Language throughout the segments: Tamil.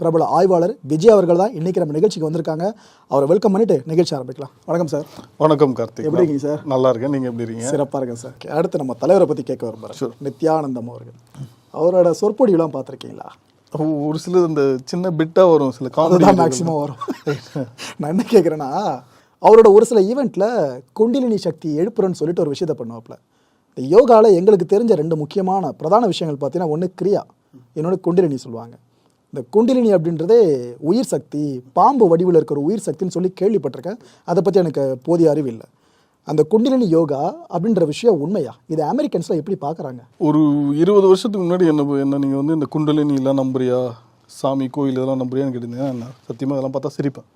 பிரபல ஆய்வாளர் விஜய் அவர்கள் தான் இன்றைக்கி நம்ம நிகழ்ச்சிக்கு வந்திருக்காங்க. அவரை வெல்கம் பண்ணிட்டு நிகழ்ச்சி ஆரம்பிக்கலாம். வணக்கம் சார். வணக்கம் கார்த்திக். எப்படி இருக்கீங்க சார்? நல்லா இருக்கேன், நீங்கள் எப்படி இருக்கீங்க? சிறப்பாக இருக்கேன் சார். அடுத்து நம்ம தலைவரை பற்றி கேட்க விரும்புகிறேன். நித்யானந்தம் அவர்கள், அவரோட சொற்பொழிவுலாம் பார்த்துருக்கீங்களா? ஒரு சில இந்த சின்ன பிட்டாக வரும், சில காமெடி தான் மேக்ஸிமம் வரும். நான் என்ன கேட்குறேன்னா, அவரோட ஒரு சில ஈவெண்ட்டில் குண்டிலினி சக்தி எழுப்புறன்னு சொல்லிட்டு ஒரு விஷயத்தை பண்ணுவாப்புல. இந்த யோகாவில் எங்களுக்கு தெரிஞ்ச ரெண்டு முக்கியமான பிரதான விஷயங்கள் பார்த்தீங்கன்னா, ஒன்று கிரியா, இன்னொன்று குண்டிலினி சொல்லுவாங்க. இந்த குண்டிலினி அப்படின்றதே உயிர் சக்தி, பாம்பு வடிவில் இருக்கிற உயிர் சக்தின்னு சொல்லி கேள்விப்பட்டிருக்கேன். அதை பற்றி எனக்கு போதிய அறிவு இல்லை. அந்த குண்டிலினி யோகா அப்படின்ற விஷயம் உண்மையா? இதை அமெரிக்கன்ஸ்லாம் எப்படி பார்க்குறாங்க? ஒரு 20 வருஷத்துக்கு முன்னாடி என்ன நீங்கள் வந்து இந்த குண்டலினி எல்லாம் நம்புறியா, சாமி கோயில் இதெல்லாம் நம்புறியான்னு கேட்டிங்கன்னா, நான் சத்தியமாக இதெல்லாம் பார்த்தா சிரிப்பேன்.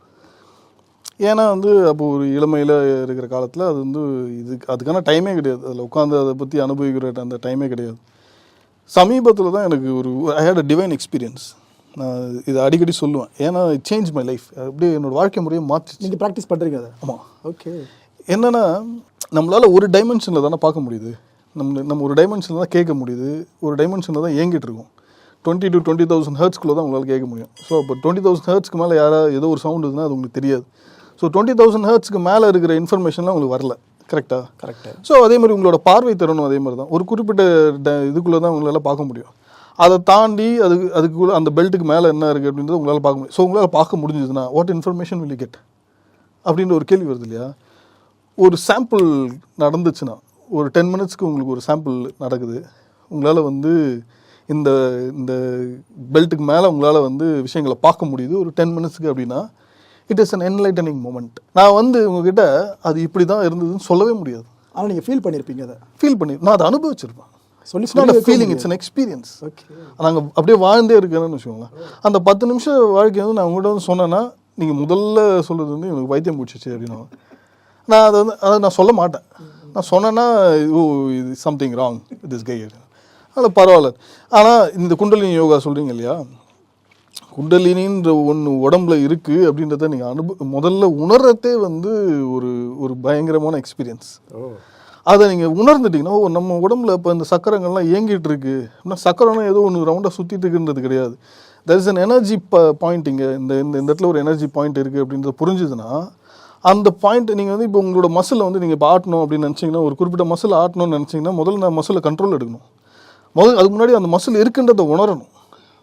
ஏன்னா வந்து அப்போது ஒரு இளமையில் இருக்கிற காலத்தில் அது வந்து அதுக்கான டைமே கிடையாது. அதில் உட்காந்து அதை பற்றி அனுபவிக்கிற அந்த டைமே கிடையாது. சமீபத்தில் தான் எனக்கு ஐ ஹேட் அ டிவைன் எக்ஸ்பீரியன்ஸ். நான் இதை அடிக்கடி சொல்லுவேன். ஏன்னா இட் சேஞ்ச் மை லைஃப். அப்படியே என்னோடய வாழ்க்கை முறையை மாற்றி. நீங்கள் ப்ராக்டிஸ் பண்ணுறீங்க அதை? ஆமாம். ஓகே. என்னென்னா, நம்மளால் ஒரு டைமென்ஷனில் தானே பார்க்க முடியுது. நம்ம ஒரு டைமென்ஷனில் தான் கேட்க முடியுது, ஒரு டைமென்ஷனில் தான் இயங்கிட்டு இருக்கோம். 20 to 20,000 ஹெர்ட்ஸ்குள்ளே தான் உங்களால் கேட்க முடியும். ஸோ இப்போ 20,000 ஹெர்ட்ஸ்க்கு மேலே ஏதோ ஒரு சவுண்ட் இருக்குதுன்னா அது உங்களுக்கு தெரியாது. ஸோ 20,000 ஹெர்ட்ஸ்க்கு மேலே இருக்கிற இன்ஃபர்மேஷன்லாம் உங்களுக்கு வரல. கரெக்டாக? கரெக்டாக. ஸோ அதே மாதிரி உங்களோட பார்வை திறனும் அதே மாதிரி தான். ஒரு குறிப்பிட்ட இதுக்குள்ளே தான் உங்களால் பார்க்க முடியும். அதை தாண்டி அதுக்குள்ளே அந்த பெல்ட்டுக்கு மேலே என்ன இருக்குது அப்படின்றத உங்களால் பார்க்க முடியும். ஸோ உங்களால் பார்க்க முடிஞ்சதுன்னா what information will you get அப்படின்ற ஒரு கேள்வி வருது இல்லையா? ஒரு சாம்பிள் நடந்துச்சுன்னா, ஒரு 10 மினிட்ஸ்க்கு உங்களுக்கு ஒரு சாம்பிள் நடக்குது, உங்களால் வந்து இந்த இந்த பெல்ட்டுக்கு மேலே உங்களால் வந்து விஷயங்களை பார்க்க முடியுது ஒரு 10 மினிட்ஸ்க்கு அப்படின்னா, it is an enlightening moment. நான் வந்து உங்ககிட்ட அது இப்படி தான் இருந்ததுன்னு சொல்லவே முடியாது. ஆனால் நீங்கள் ஃபீல் பண்ணியிருப்பீங்க. அதை நான் அதை அனுபவிச்சிருப்பேன். சொல்லி feeling, it's an experience. Okay. நாங்கள் அப்படியே வாழ்ந்தே இருக்கேன்னு வச்சுக்கோங்களேன். அந்த 10 நிமிஷம் வாழ்க்கை வந்து நான் உங்கள்கிட்ட வந்து சொன்னேன்னா, நீங்கள் முதல்ல சொல்கிறது வந்து எனக்கு வைத்தியம் பிடிச்சிச்சு அப்படின்னா, நான் அதை நான் சொல்ல மாட்டேன். நான் சொன்னேன்னா, ஓ இது சம்திங் ராங் திஸ் கை, அதில் பரவாயில்ல. ஆனால் இந்த குண்டலினி யோகா சொல்கிறீங்க இல்லையா, குண்டலினின்ற ஒன்று உடம்புல இருக்குது அப்படின்றத நீங்கள் முதல்ல உணர்றதே வந்து ஒரு பயங்கரமான எக்ஸ்பீரியன்ஸ். அதை நீங்கள் உணர்ந்துட்டிங்கன்னா, நம்ம உடம்புல இப்போ இந்த சக்கரங்கள்லாம் இயங்கிட்டு இருக்கு அப்படின்னா, சக்கரம்னா ஏதோ ஒன்று ரவுண்டாக சுற்றிட்டு இருக்குன்றது கிடையாது. There is an energy point. இங்கே இந்த இடத்துல ஒரு எனர்ஜி பாயிண்ட் இருக்குது அப்படின்றத புரிஞ்சுதுன்னா, அந்த பாயிண்ட் நீங்கள் வந்து இப்போ உங்களோட மசிலை வந்து நீங்கள் இப்போ ஆட்டணும் அப்படின்னு நினச்சிங்கன்னா, ஒரு குறிப்பிட்ட மசில் ஆட்டணும்னு நினச்சிங்கன்னா, முதல்ல நான் மசிலை கண்ட்ரோல் எடுக்கணும். அதுக்கு முன்னாடி அந்த மசில் இருக்குன்றதை உணரணும்.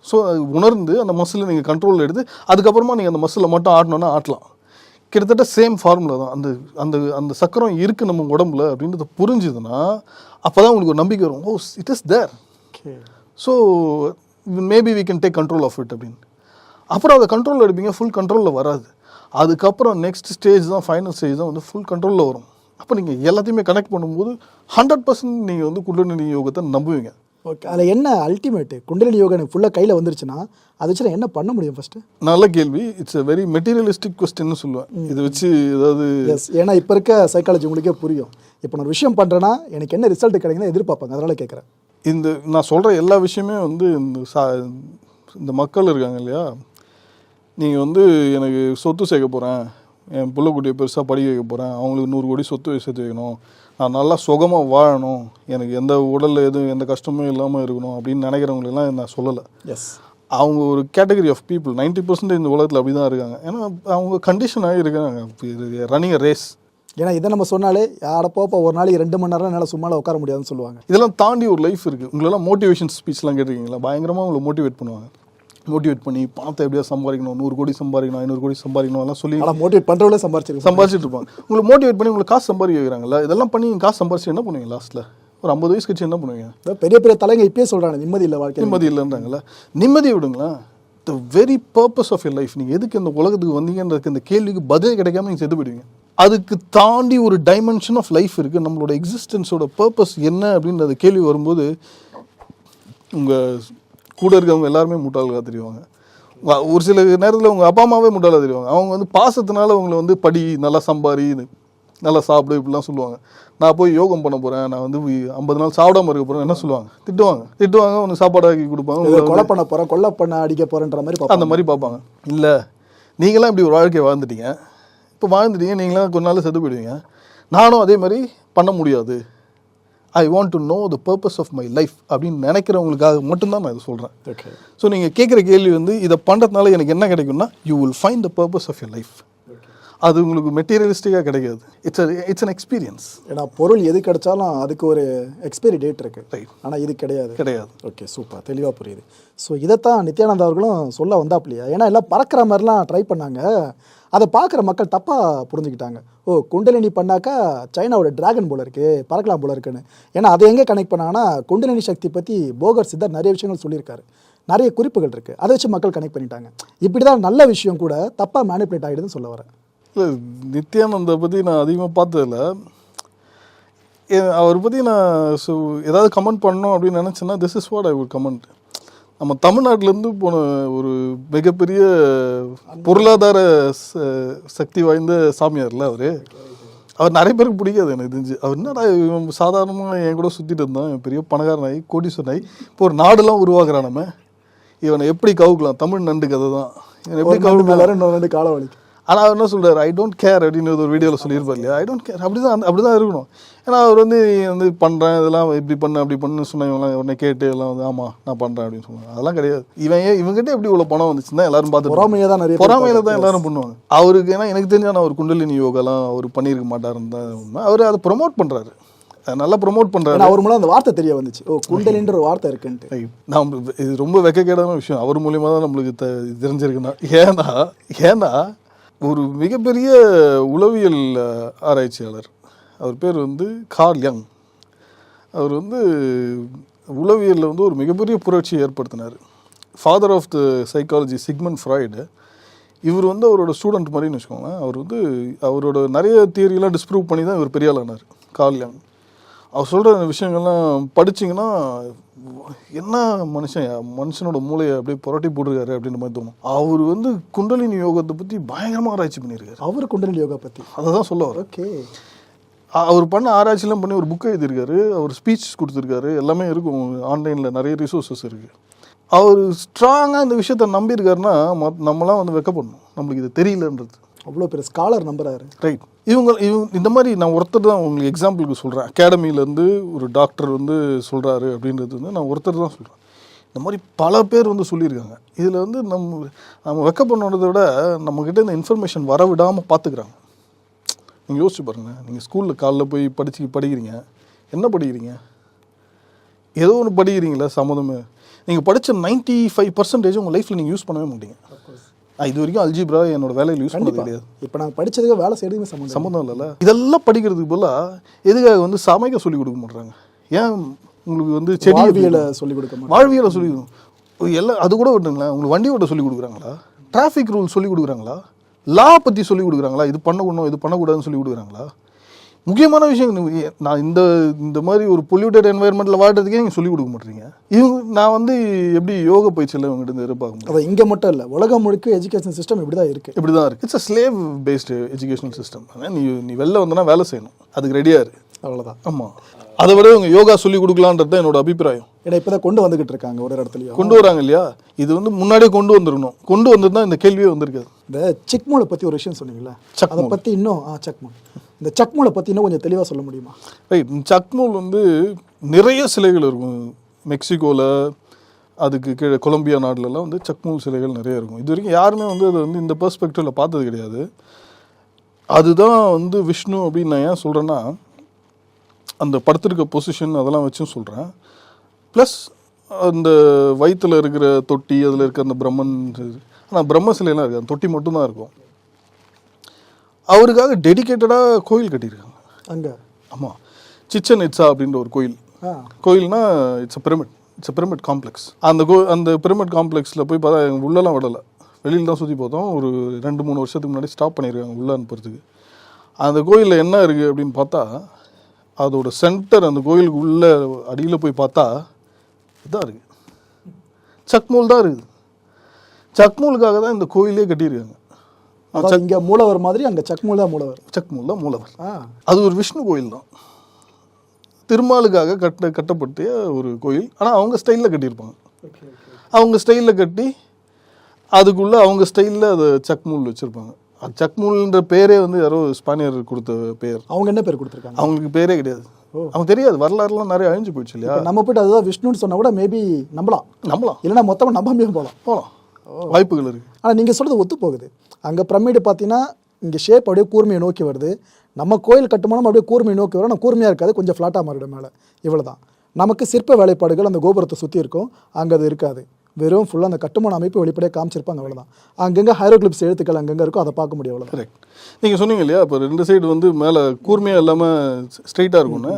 ஸோ அது உணர்ந்து அந்த மசிலை நீங்கள் கண்ட்ரோல் எடுத்து அதுக்கப்புறமா நீங்கள் அந்த மசிலை மட்டும் ஆட்டணுன்னா ஆட்டலாம். கிட்டத்தட்ட சேம் ஃபார்முலா தான். அந்த அந்த அந்த சக்கரம் இருக்குது நம்ம உடம்புல அப்படின்றத புரிஞ்சுதுன்னா, அப்போ தான் உங்களுக்கு ஒரு நம்பிக்கை வரும். Oh it is there. So maybe we can take control of it அப்படின்னு. அப்புறம் அதை கண்ட்ரோல் எடுப்பீங்க, ஃபுல் கண்ட்ரோலில் வராது. அதுக்கப்புறம் நெக்ஸ்ட் ஸ்டேஜ் தான், ஃபைனல் ஸ்டேஜ் தான் வந்து ஃபுல் கண்ட்ரோலில் வரும். அப்போ நீங்கள் எல்லாத்தையுமே கனெக்ட் பண்ணும்போது 100% நீங்கள் வந்து குண்டலினி யோகத்தை நம்புவீங்க. ஓகே. அதில் என்ன அல்டிமேட்டு? குண்டலினி யோகா எனக்கு ஃபுல்லாக கையில் வந்துருச்சுன்னா அதை வச்சு நான் என்ன பண்ண முடியும் ஃபஸ்ட்டு? நல்ல கேள்வி. இட்ஸ் அ வெரி மெட்டீரியலிஸ்டிக் கொஸ்டின்னு சொல்லுவேன். இதை வச்சு ஏதாவது ஏன்னா இப்போ இருக்க சைக்காலஜி உங்களுக்கே புரியும். இப்போ நான் ஒரு விஷயம் பண்ணுறேன்னா எனக்கு என்ன ரிசல்ட் கிடைக்குன்னு எதிர்பார்ப்பாங்க. அதனால் கேட்குறேன். நான் சொல்கிற எல்லா விஷயமே வந்து இந்த மக்கள் இருக்காங்க இல்லையா, நீங்கள் வந்து எனக்கு சொத்து சேர்க்க போகிறேன், என் பிள்ளைக்குட்டியை பெருசாக படிக்க வைக்க போகிறேன், அவங்களுக்கு 100 கோடி சொத்து சேர்த்து வைக்கணும், நான் நல்லா சுகமாக வாழணும், எனக்கு எந்த உடலில் எந்த கஷ்டமும் இல்லாமல் இருக்கணும் அப்படின்னு நினைக்கிறவங்களெல்லாம் நான் சொல்லலை. எஸ், அவங்க ஒரு கேட்டகரி ஆஃப் பீப்புள். 90% இந்த உலகத்தில் அப்படி தான் இருக்காங்க. ஏன்னா அவங்க கண்டிஷன் ஆகியிருக்காங்க, ரன்னிங் அ ரேஸ். ஏன்னா இதை நம்ம சொன்னாலே யாரை போப்பா ஒரு நாளைக்கு 2 மணி நேரம் என்னால் சும்மால உட்கார முடியாதுன்னு சொல்லுவாங்க. இதெல்லாம் தாண்டி ஒரு லைஃப் இருக்குது. உங்களெல்லாம் மோட்டிவேஷன் ஸ்பீச்லாம் கேட்டிருக்கீங்களா? பயங்கரமாக உங்களை மோட்டிவேட் பண்ணுவாங்க. மோட்டிவேட் பண்ணி பணத்தை எப்படியா சம்பாதிக்கணும், 100 கோடி சம்பாதிக்கணும், 500 கோடி சம்பாதிக்கணும் எல்லாம் சொல்லி மோட்டிவேட் பண்ணுறவங்களே சம்பாதிச்சிட்டு இருப்பாங்க. உங்களை மோட்டிவேட் பண்ணி உங்களுக்கு காசு சம்பாதிக்க வைக்கிறாங்களா? இதெல்லாம் பண்ணி காசு சம்பாதிச்சு என்ன பண்ணுவீங்க? லாஸ்ட்டில் ஒரு 50 வயசு கழிச்சு என்ன பண்ணுவீங்க? பெரிய பெரிய தலைங்க இப்பயே சொல்கிறாங்க நிம்மதி இல்லை, வாழ்க்கை நிம்மதி இல்லைன்றாங்களா? நிம்மதியை விடுங்களா. The very purpose of your life, நீங்கள் எதுக்கு இந்த உலகத்துக்கு வந்தீங்கன்றதுக்கு இந்த கேள்விக்கு பதிலே கிடைக்காம நீங்கள் செத்து போயிடுவீங்க. அதுக்கு தாண்டி ஒரு டைமென்ஷன் ஆஃப் லைஃப் இருக்குது. நம்மளோட எக்ஸிஸ்டன்ஸோட பர்பஸ் என்ன அப்படின்ற கேள்வி வரும்போது உங்கள் கூட இருக்கவங்க எல்லாருமே முட்டாள்களாக தெரியுவாங்க. ஒரு சில நேரத்தில் உங்கள் அப்பா அம்மாவே முட்டாளாக தெரியுவாங்க. அவங்க வந்து பாசத்தினால உங்களை வந்து படி, நல்லா சம்பாரி, நல்லா சாப்பிடு இப்படிலாம் சொல்லுவாங்க. நான் போய் யோகம் பண்ண போகிறேன், நான் வந்து 50 நாள் சாப்பிடாம இருக்க போகிறேன் என்ன சொல்லுவாங்க? திட்டுவாங்க, உனக்கு சாப்பாடு ஆக்கி கொடுப்பாங்க, கொலை பண்ண போகிறேன், கொலை பண்ண அடிக்க போகிறேன்ற மாதிரி அந்த மாதிரி பார்ப்பாங்க. இல்லை, நீங்களாம் இப்படி ஒரு வாழ்க்கையை வாழ்ந்துட்டீங்க, இப்போ வாழ்ந்துட்டீங்க, நீங்களாம் கொஞ்ச நாள் செத்து போயிடுவீங்க, நானும் அதே மாதிரி பண்ண முடியாது I want to know the purpose of my life அப்படின்னு நினைக்கிறவங்களுக்காக மட்டும்தான் நான் இதை சொல்கிறேன். ஓகே. ஸோ நீங்கள் கேட்குற கேள்வி வந்து இதை பண்ணுறதுனால எனக்கு என்ன கிடைக்கும்னா, you will find the purpose of your life. அது உங்களுக்கு மெட்டீரியலிஸ்டிக்காக கிடைக்காது. It's an experience. ஏன்னா பொருள் எது கிடைச்சாலும் அதுக்கு ஒரு எக்ஸ்பைரி டேட் இருக்கு. ரைட். ஆனால் இது கிடையாது. ஓகே, சூப்பர், தெளிவாக புரியுது. ஸோ இதைத்தான் நித்யானந்தா அவர்களும் சொல்ல வந்தாப்லையா? ஏன்னா எல்லாம் பறக்கிற மாதிரிலாம் ட்ரை பண்ணாங்க. அதை பார்க்குற மக்கள் தப்பாக புரிஞ்சுக்கிட்டாங்க. ஓ, குண்டலினி பண்ணாக்கா சைனாவோட டிராகன் போல இருக்கு, பறக்கலாம் போல இருக்குன்னு. ஏன்னா அதை எங்கே கனெக்ட் பண்ணாங்கன்னா, குண்டலினி சக்தி பற்றி போகர் சித்தர் நிறைய விஷயங்கள் சொல்லியிருக்காரு, நிறைய குறிப்புகள் இருக்குது. அதை வச்சு மக்கள் கனெக்ட் பண்ணிட்டாங்க. இப்படி தான் நல்ல விஷயம் கூட தப்பாக மேனிப்புலேட் ஆகிடுதுன்னு சொல்ல வரேன். இல்லை, நித்யானந்தா பற்றி நான் அதிகமாக பார்த்ததில்ல. அவரை பற்றி நான் ஏதாவது கமெண்ட் பண்ணணும் அப்படின்னு நினச்சேன்னா, this is what I would comment. நம்ம தமிழ்நாட்டிலேருந்து போன ஒரு மிகப்பெரிய பொருளாதார சக்தி வாய்ந்த சாமியார்ல அவர் நிறைய பேருக்கு பிடிக்காது எனக்கு தெரிஞ்சு. அவர் என்னடா இவன் சாதாரணமாக என் கூட சுற்றிட்டு இருந்தான், பெரிய பணக்காரனாகி கோடீஸ்வரனாகி இப்போ ஒரு நாடெல்லாம் உருவாக்குறான். நம்ம இவனை எப்படி கவுக்கலாம்? தமிழ் நண்டு கதை தான். இவன் எப்படி கவுக்கலாம்? ரெண்டு கால வலிக்கு. ஆனால் அவர் என்ன சொல்கிறார், ஐ டோன்ட் கேர் அப்படின்னு ஒரு வீடியோவில் சொல்லியிருப்பார் இல்லையா? I don't care. அப்படி தான் இருக்கணும். ஏன்னா அவர் வந்து பண்ணுறேன் இதெல்லாம் இப்படி பண்ணு அப்படி பண்ணு சொன்னவங்களாம் உடனே கேட்டு எல்லாம் வந்து ஆமாம் நான் பண்ணுறேன் அப்படின்னு சொல்லுவாங்க. அதெல்லாம் கிடையாது. இவங்ககிட்ட எப்படி இவ்வளோ பணம் வந்துச்சுன்னா எல்லாரும் பார்த்து பொறாமையில தான் எல்லாரும் பண்ணுவாங்க. அவருக்கு ஏன்னா எனக்கு தெரிஞ்சா நான் ஒரு குண்டலினி யோகாலாம் அவர் பண்ணியிருக்க மாட்டாருன்னு தான் உண்மை. அவர் அதை ப்ரொமோட் பண்ணுறாரு, நல்லா ப்ரொமோட் பண்ணுறாரு. அவர் மூலம் அந்த வார்த்தை தெரிய வந்துச்சு, ஓ குண்டலின்ற ஒரு வார்த்தை இருக்குன்ட்டு. நான் இது ரொம்ப வெக்கக்கேடான விஷயம். அவர் மூலியமாக தான் நம்மளுக்கு தெரிஞ்சிருக்குன்னா. ஏன்னா ஒரு மிகப்பெரிய உளவியல் ஆராய்ச்சியாளர், அவர் பேர் வந்து கார்ல் யங். அவர் வந்து உளவியலில் வந்து ஒரு மிகப்பெரிய புரட்சியை ஏற்படுத்தினார். Father of the psychology Sigmund Freud. இவர் வந்து அவரோட ஸ்டூடெண்ட் மாதிரின்னு வச்சுக்கோங்களேன். அவர் வந்து அவரோட நிறைய தியரியெல்லாம் டிஸ்ப்ரூவ் பண்ணி தான் இவர் பெரிய ஆளானார், கார்ல் யங். அவர் சொல்கிற விஷயங்கள்லாம் படிச்சிங்கன்னா என்ன மனுஷனோட மூளையை அப்படியே புரட்டி போட்டுருக்காரு அப்படின்ற மாதிரி தோணும். அவர் வந்து குண்டலினி யோகத்தை பற்றி பயங்கரமாக ஆராய்ச்சி பண்ணியிருக்காரு. அவர் குண்டலினி யோகா பற்றி அதை தான் சொல்லுவார். ஓகே. அவர் பண்ண ஆராய்ச்சிலாம் பண்ணி ஒரு புக்கை எழுதியிருக்காரு, அவர் ஸ்பீச் கொடுத்துருக்காரு, எல்லாமே இருக்கும் ஆன்லைனில், நிறைய ரிசோர்ஸஸ் இருக்குது. அவர் ஸ்ட்ராங்காக இந்த விஷயத்த நம்பியிருக்காருன்னா நம்மளாம் வந்து வெக்கப்படணும், நம்மளுக்கு இது தெரியலன்றது. அவ்வளோ பெரிய ஸ்காலர் நம்புறாரு. ரைட். இவங்க இந்த மாதிரி நான் ஒருத்தர் தான் உங்களுக்கு எக்ஸாம்பிளுக்கு சொல்கிறேன். அகாடமியிலேருந்து ஒரு டாக்டர் வந்து சொல்கிறாரு அப்படின்றது வந்து நான் ஒருத்தர் தான் சொல்கிறேன். இந்த மாதிரி பல பேர் வந்து சொல்லியிருக்காங்க. இதில் வந்து நம்ம வெக்கப்படணுன்றதை விட நம்மக்கிட்ட இந்த இன்ஃபர்மேஷன் வர விடாமல் பார்த்துக்கிறாங்க. நீங்கள் யோசிச்சு பாருங்கள், நீங்கள் ஸ்கூலில் காலைல போய் படிக்கிறீங்க, என்ன படிக்கிறீங்க? ஏதோ ஒன்று படிக்கிறீங்களா சம்மந்தமே. நீங்கள் படித்த 95% உங்கள் லைஃப்பில் நீங்கள் யூஸ் பண்ணவே மாட்டீங்க. இது வரைக்கும் அல்ஜிப்ரா என்னோட வேலையில் யூஸ் பண்ணது கிடையாது. இப்போ நாங்கள் படித்ததுக்கு வேலை செய்யறதுக்கு சம்மந்தம் இல்லைல்ல. இதெல்லாம் படிக்கிறதுக்கு போலாம் எதுக்காக வந்து சமைக்க சொல்லிக் கொடுக்க மாட்டாங்க? ஏன் உங்களுக்கு வந்து வாழ்வியலை சொல்லிக் கொடுக்க வாழ்வியலை சொல்லி எல்லாம் அது கூட விட்டுங்களேன். உங்களுக்கு வண்டி ஓட்ட சொல்லிக் கொடுக்குறாங்களா? டிராஃபிக் ரூல் சொல்லிக் கொடுக்குறாங்களா? லா பற்றி சொல்லிக் கொடுக்குறாங்களா? இது பண்ணக்கூடாது இது பண்ணக்கூடாதுன்னு சொல்லிக் கொடுக்குறாங்களா? முக்கியமான விஷயம் நான் இந்த மாதிரி ஒரு பொல்யூட்டட் என்வாயர்மெண்ட்டில் வாழ்றதுக்கே நீங்கள் சொல்லிக் கொடுக்க மாட்டீங்க. நான் வந்து எப்படி யோகா பயிற்சியில் இவங்ககிட்ட எதிர்பார்க்க முடியும்? அது இங்கே மட்டும் இல்லை, உலகம் முழுக்க எஜுகேஷன் சிஸ்டம் இப்படி தான் இருக்குது. It's a slave based educational system. நீ வெளில வந்தனா வேலை செய்யணும், அதுக்கு ரெடியாக இருக்கு, அவ்வளோதான். ஆமாம், அதை விட இவங்க யோகா சொல்லிக் கொடுக்கலான்றது தான் என்னோட அபிப்பிராயம். ஏன்னா இப்போ தான் கொண்டு வந்துகிட்டு இருக்காங்க, ஒரு இடத்துலையும் கொண்டு வராங்க இல்லையா? இது வந்து முன்னாடியே கொண்டு வந்துருக்கணும். கொண்டு வந்தது தான் இந்த கேள்வியே வந்திருக்காது. இந்த சிக்மூலை பற்றி ஒரு விஷயம் சொன்னீங்களா, அதை பற்றி இன்னும் சக்மூல், இந்த சக்மூலை பற்றி இன்னும் கொஞ்சம் தெளிவாக சொல்ல முடியுமா? ரைட். சக்மூல் வந்து நிறைய சிலைகள் இருக்கும். மெக்சிகோவில், அதுக்கு கீழே கொலம்பியா நாடுலலாம் வந்து சக்மூல் சிலைகள் நிறைய இருக்கும். இது வரைக்கும் யாருமே வந்து அதை வந்து இந்த பெர்ஸ்பெக்டிவில் பார்த்தது கிடையாது. அதுதான் வந்து விஷ்ணு அப்படின்னு நான் ஏன் சொல்கிறேன்னா, அந்த படுத்திருக்க பொசிஷன் அதெல்லாம் வச்சும் சொல்கிறேன். ப்ளஸ் அந்த வயிற்றில் இருக்கிற தொட்டி, அதில் இருக்க அந்த பிரம்மன், ஆனால் பிரம்ம சிலையெல்லாம் இருக்குது, அந்த தொட்டி மட்டும்தான் இருக்கும். அவருக்காக டெடிக்கேட்டடாக கோயில் கட்டியிருக்காங்க அங்கே. ஆமாம், சிச்சன் இட்ஸா அப்படின்ற ஒரு கோயில்னா இட்ஸ் அ பிரமிட் காம்ப்ளெக்ஸ். அந்த பிரமிட் காம்ப்ளெக்ஸில் போய் பார்த்தா எங்கள் உள்ளெல்லாம் விடலை, வெளியில் தான் சுற்றி பார்த்தோம். ஒரு 2-3 வருஷத்துக்கு முன்னாடி ஸ்டாப் பண்ணியிருக்காங்க உள்ளே அனுப்புறதுக்கு. அந்த கோயிலில் என்ன இருக்குது அப்படின்னு பார்த்தா, அதோட சென்டர், அந்த கோயிலுக்கு உள்ள அடியில் போய் பார்த்தா இதான் இருக்குது, சக்மூல் தான் இருக்குது. சக்மூலுக்காக தான் இந்த கோயிலே கட்டியிருக்காங்க. இங்கே மூலவர் மாதிரி, அங்கே சக்மூல் தான் மூலவர். அது ஒரு விஷ்ணு கோயில் தான், திருமாலுக்காக கட்டப்பட்ட ஒரு கோயில். ஆனால் அவங்க ஸ்டைலில் கட்டியிருப்பாங்க. அவங்க ஸ்டைலில் கட்டி அதுக்குள்ளே அவங்க ஸ்டைலில் அதை சக்மூல் வச்சுருப்பாங்க. சக்முல்ன்ற பேரே வந்து யாரோ ஸ்பானியர் கொடுத்த பேர். அவங்க என்ன பேர் கொடுத்துருக்காங்க? அவங்களுக்கு பேரே கிடையாது. அவங்க தெரியாது, வரலாறுலாம் நிறைய அழிஞ்சு போயிடுச்சு இல்லையா. நம்ம போய்ட்டு அதுதான் விஷ்ணுன்னு சொன்னா கூட மேபி நம்பலாம், இல்லைன்னா மொத்தமாக நம்பாமே போகலாம், வாய்ப்புகள் இருக்குது. ஆனால் நீங்கள் சொல்கிறது ஒத்து போகுது. அங்கே பிரமிடு பார்த்தீங்கன்னா இங்கே ஷேப் அப்படியே கூர்மையை நோக்கி வருது, நம்ம கோயில் கட்டுமானம் அப்படியே கூர்மையை நோக்கி வரும், ஆனால் கூர்மையாக இருக்காது, கொஞ்சம் ஃப்ளாட்டாக மாறிடும் மேலே, இவ்வளோ தான். நமக்கு சிற்ப வேலைப்பாடுகள் அந்த கோபுரத்தை சுற்றி இருக்கும், அங்கே அது இருக்காது, வெறும் ஃபுல்லாக அந்த கட்டுமான அமைப்பு வெளிப்படையாக காமிச்சிருப்பாங்க, அவ்வளோதான். அங்கங்கே ஹைரோகிளிப்ஸ் எழுத்துக்கள் அங்கங்கே இருக்கும், அதை பார்க்க முடியும், அவ்வளோ. கரெக்ட். நீங்கள் சொன்னீங்க இல்லையா, இப்போ 2 சைடு வந்து மேலே கூர்மையாக இல்லாமல் ஸ்ட்ரெயிட்டாக இருக்கும்னு,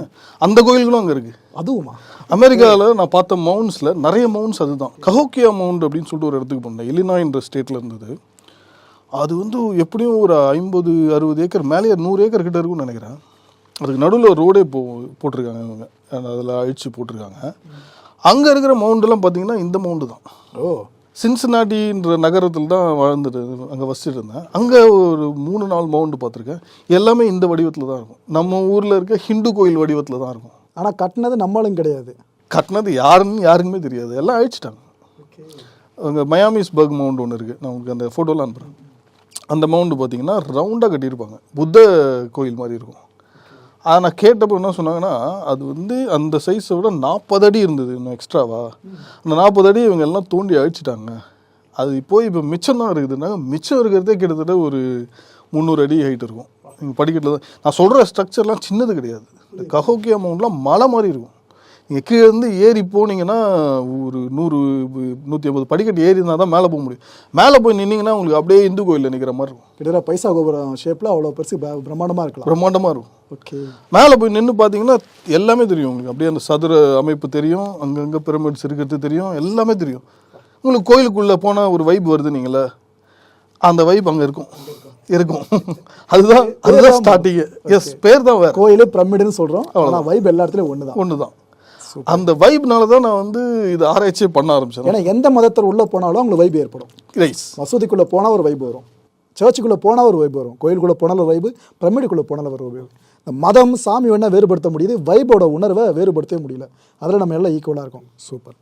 அந்த கோயில்களும் அங்கே இருக்குது. அதுவுமா? அமெரிக்காவில் நான் பார்த்த மவுண்ட்ஸில் நிறைய மவுண்ட்ஸ் அதுதான். கஹோக்கியா மவுண்ட் அப்படின்னு சொல்லிட்டு ஒரு இடத்துக்கு போனேன், இல்லினாய்ன்ற ஸ்டேட்டில் இருந்தது. அது வந்து எப்படியும் ஒரு 50-60 ஏக்கர் மேலே 100 ஏக்கர் கிட்ட இருக்கும்னு நினைக்கிறேன். அதுக்கு நடுவில் ஒரு ரோடே போட்டிருக்காங்க அவங்க, அதில் அழிச்சு போட்டிருக்காங்க. அங்கே இருக்கிற மவுண்டெல்லாம் பார்த்தீங்கன்னா இந்த மவுண்டு தான். சின்சினாட்டின்ற நகரத்தில் தான் வாழ்ந்துட்டு அங்கே வசிச்சுட்டு இருந்தேன். அங்கே ஒரு 3-4 மவுண்டு பார்த்துருக்கேன். எல்லாமே இந்த வடிவத்தில் தான் இருக்கும், நம்ம ஊரில் இருக்க ஹிந்து கோயில் வடிவத்தில் தான் இருக்கும். ஆனால் கட்டினது நம்மளும் கிடையாது, கட்டினது யாருக்குமே தெரியாது, எல்லாம் அழிச்சிட்டாங்க. அங்கே மயாமிஸ்பர்க் மவுண்ட் ஒன்று இருக்குது, நான் உங்களுக்கு அந்த ஃபோட்டோலாம் அனுப்புகிறேன். அந்த மவுண்டு பார்த்தீங்கன்னா ரவுண்டாக கட்டியிருப்பாங்க, புத்த கோயில் மாதிரி இருக்கும். அதை நான் கேட்டப்போ என்ன சொன்னாங்கன்னா, அது வந்து அந்த சைஸை விட 40 அடி இருந்தது இன்னும் எக்ஸ்ட்ராவா. அந்த 40 அடி இவங்க எல்லாம் தோண்டி அழிச்சிட்டாங்க. அது இப்போ மிச்சம் தான் இருக்குதுன்னா, மிச்சம் இருக்கிறதே கிட்டத்தட்ட ஒரு 300 அடி ஹைட் இருக்கும். நீங்கள் படிக்கட்டில் தான் நான் சொல்கிற ஸ்ட்ரக்சர்லாம் சின்னது கிடையாது. இந்த கஹோக்கியா மவுண்ட்லாம் மலை மாதிரி இருக்கும். நீங்கள் கீழே இருந்து ஏறி போனீங்கன்னா ஒரு 100-150 படிக்கட்டு ஏறி இருந்தால் தான் மேலே போக முடியும். மேலே போய் நின்னீங்கன்னா உங்களுக்கு அப்படியே இந்து கோயிலில் நிற்கிற மாதிரி இருக்கும். கிட்டத்தட்ட பைசா கோபுரம் ஷேப்பில் அவ்வளோ பெருசு பிரம்மாண்டமாக இருக்கலாம், பிரம்மாண்டமாக இருக்கும். ஓகே. மேலே போய் நின்று பார்த்தீங்கன்னா எல்லாமே தெரியும் உங்களுக்கு. அப்படியே அந்த சதுர அமைப்பு தெரியும், அங்கங்கே பிரமிட்ஸ் இருக்கிறது தெரியும், எல்லாமே தெரியும். உங்களுக்கு கோயிலுக்குள்ளே போனால் ஒரு வைப் வருது நீங்களே, அந்த வைப் அங்கே இருக்கும். அதுதான் ஸ்டார்டிங்கு. எஸ், பேர் தான் வேறு, கோயில் பிரமிடுன்னு சொல்கிறோம், ஆனால் வைப் எல்லா இடத்துலையும் ஒன்று தான். அந்த வைப்னால தான் நான் வந்து இது ஆராய்ச்சியே பண்ண ஆரம்பிச்சேன். ஏன்னா எந்த மதத்தர் உள்ளே போனாலும் அவங்களுக்கு வைப் ஏற்படும். மசூதிக்குள்ளே போனால் ஒரு வைப் வரும், சர்ச்சுக்குள்ளே போனால் ஒரு வைப் வரும், கோயிலுக்குள்ளே போனாலும் ஒரு வைப்பு, பிரமிடுக்குள்ளே போனாலும் ஒரு வைப்பு. இந்த மதம் சாமி வேணால் வேறுபடுத்த முடியுது, வைப்போட உணர்வை வேறுபடுத்தவே முடியல. அதில் நம்ம எல்லாம் ஈக்குவலாக இருக்கும். சூப்பர்.